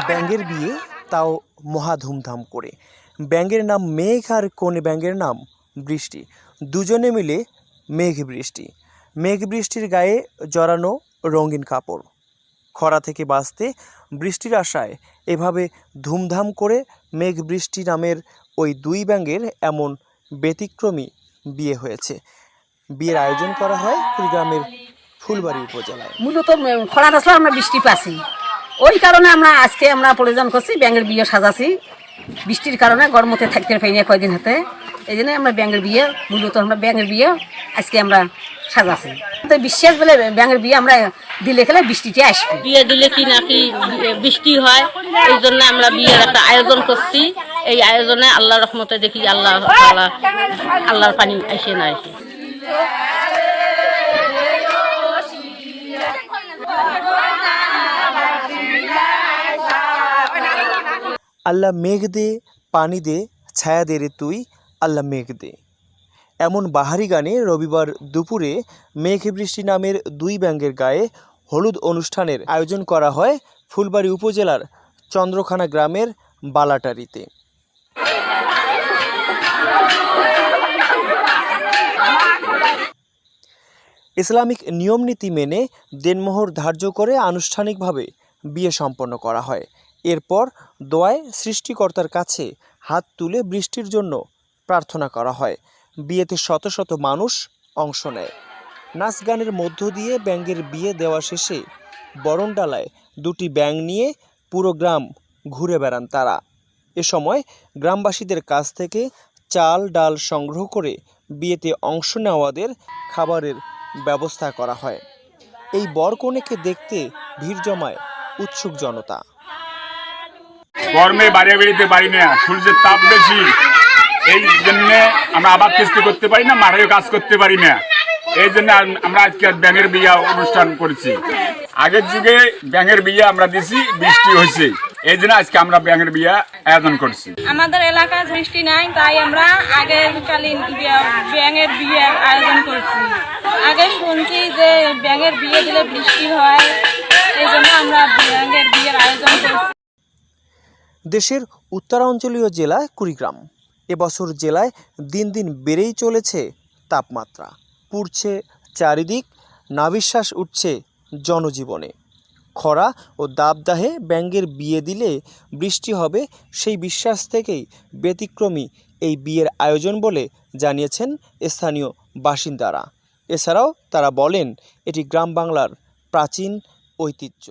ব্যাঙের বিয়ে, তাও মহা ধুমধাম করে। ব্যাঙের নাম মেঘ আর কনে ব্যাঙের নাম বৃষ্টি। দুজনে মিলে মেঘ বৃষ্টি। মেঘ বৃষ্টির গায়ে জড়ানো রঙিন কাপড়। খরা থেকে বাঁচতে বৃষ্টির আশায় এভাবে ধুমধাম করে মেঘ বৃষ্টি নামের ওই দুই ব্যাঙের এমন ব্যতিক্রমী বিয়ে হয়েছে। বিয়ের আয়োজন করা হয় কুড়িগ্রামের ফুলবাড়ি উপজেলায়। মূলত খরা আসলে আমরা বৃষ্টি পাচ্ছি, ওই কারণে আজকে আমরা প্রয়োজন করছি ব্যাঙের বিয়ে সাজাছি। বৃষ্টির কারণে গরমতে থাকতে পারি না কয়দিন হাতে, এই জন্য আমরা ব্যাঙের বিয়ে, মূলত আমরা ব্যাঙের বিয়ে আজকে আমরা সাজাছি। বিশ্বাস বলে ব্যাঙের বিয়ে আমরা দিলে খেলে বৃষ্টিতে আসবে। বিয়ে দিলে কি নাকি বৃষ্টি হয়, এই জন্য আমরা বিয়ের একটা আয়োজন করছি। এই আয়োজনে আল্লাহ রহমতে দেখি আল্লাহর পানি আসে না আসে। আল্লাহ মেঘ দে, পানি দে, ছায়া দে রে তুই, আল্লাহ মেঘ দে। এমন বাহারি গানে রবিবার দুপুরে মেঘ বৃষ্টি নামের দুই ব্যাঙের গায়ে হলুদ অনুষ্ঠানের আয়োজন করা হয় ফুলবাড়ি উপজেলার চন্দ্রখানা গ্রামের বালাটারিতে। ইসলামিক নিয়মনীতি মেনে দেনমোহর ধার্য করে আনুষ্ঠানিকভাবে বিয়ে সম্পন্ন করা হয়। এরপর দোয়ায় সৃষ্টিকর্তার কাছে হাত তুলে বৃষ্টির জন্য প্রার্থনা করা হয়। বিয়েতে শত শত মানুষ অংশ নেয়। নাচ গানের মধ্য দিয়ে ব্যাঙের বিয়ে দেওয়া শেষে বরণডালায় দুটি ব্যাঙ নিয়ে পুরো গ্রাম ঘুরে বেড়ান তারা। এ সময় গ্রামবাসীদের কাছ থেকে চাল ডাল সংগ্রহ করে বিয়েতে অংশ নেওয়াদের খাবারের ব্যবস্থা করা হয়। এই বরকনেকে দেখতে ভিড় জমায় উৎসুক জনতা। গরমে বাইরে বেরোতে পারি না, সূর্যের তাপ বেশি, এই জন্য আমরা আবাদ কিস্তি করতে পারি না, মাঠেও কাজ করতে পারি না। এই জন্য আমরা আজকে ব্যাঙের বিয়ে অনুষ্ঠান করেছি। আগের যুগে ব্যাঙের বিয়ে আমরা দিছি, বৃষ্টি হয়েছে, এই জন্য আজকে আমরা ব্যাঙের বিয়ে আয়োজন করছি। আমাদের এলাকায় বৃষ্টি নাই, তাই আমরা আগেরকালীন ব্যাঙের বিয়ে আয়োজন করছি। আগে শুনছি যে ব্যাঙের বিয়ে দিলে বৃষ্টি হয়, এই জন্য আমরা ব্যাঙের বিয়ের আয়োজন করছি। দেশের উত্তরাঞ্চলীয় জেলা কুড়িগ্রাম। এবছর জেলায় দিন দিন বেড়েই চলেছে তাপমাত্রা। পুড়ছে চারিদিক, নাভিশ্বাস উঠছে জনজীবনে। খরা ও দাবদাহে ব্যাঙের বিয়ে দিলে বৃষ্টি হবে, সেই বিশ্বাস থেকেই ব্যতিক্রমী এই বিয়ের আয়োজন বলে জানিয়েছেন স্থানীয় বাসিন্দারা। এছাড়াও তারা বলেন এটি গ্রাম বাংলার প্রাচীন ঐতিহ্য।